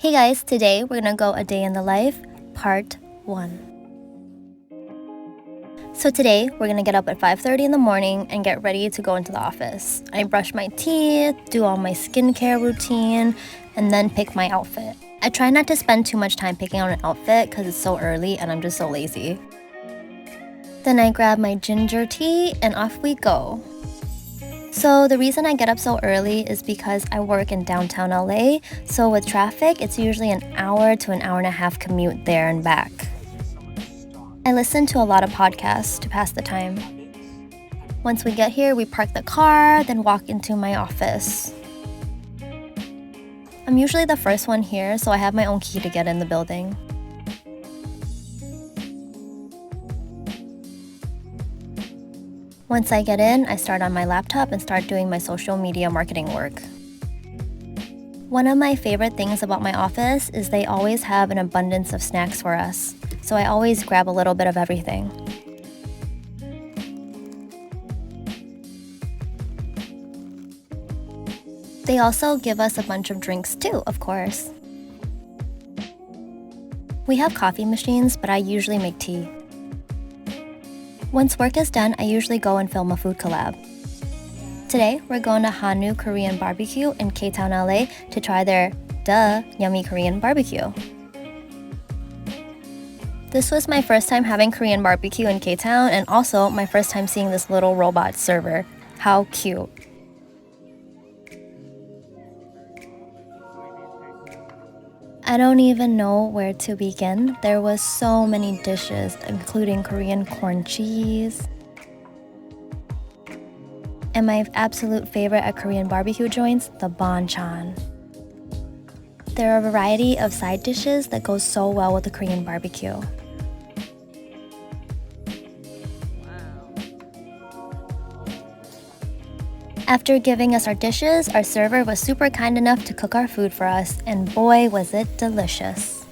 Hey guys, today we're gonna go a day in the life, part 1. So today we're gonna get up at 5:30 in the morning and get ready to go into the office. I brush my teeth, do all my skincare routine, and then pick my outfit. I try not to spend too much time picking out an outfit because it's so early and I'm just so lazy. Then I grab my ginger tea and off we go. So the reason I get up so early is because I work in downtown LA, so with traffic, it's usually an hour to an hour and a half commute there and back. I listen to a lot of podcasts to pass the time. Once we get here, we park the car, then walk into my office. I'm usually the first one here, so I have my own key to get in the building. Once I get in, I start on my laptop and start doing my social media marketing work. One of my favorite things about my office is they always have an abundance of snacks for us, so I always grab a little bit of everything. They also give us a bunch of drinks too, of course. We have coffee machines, but I usually make tea. Once work is done, I usually go and film a food collab. Today, we're going to Hanu Korean Barbecue in Koreatown, LA to try their yummy Korean barbecue. This was my first time having Korean barbecue in Koreatown and also my first time seeing this little robot server. How cute. I don't even know where to begin. There was so many dishes, including Korean corn cheese. And my absolute favorite at Korean barbecue joints, the banchan. There are a variety of side dishes that go so well with the Korean barbecue. After giving us our dishes, our server was super kind enough to cook our food for us, and boy was it delicious.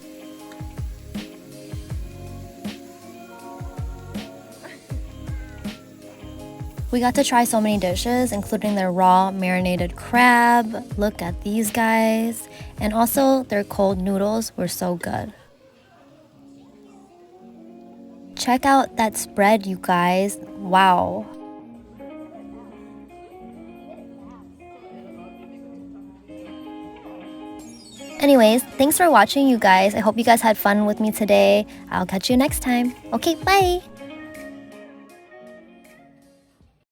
We got to try so many dishes, including their raw marinated crab, look at these guys, and also their cold noodles were so good. Check out that spread, you guys. Wow. Anyways, thanks for watching, you guys. I hope you guys had fun with me today. I'll catch you next time. Okay, bye!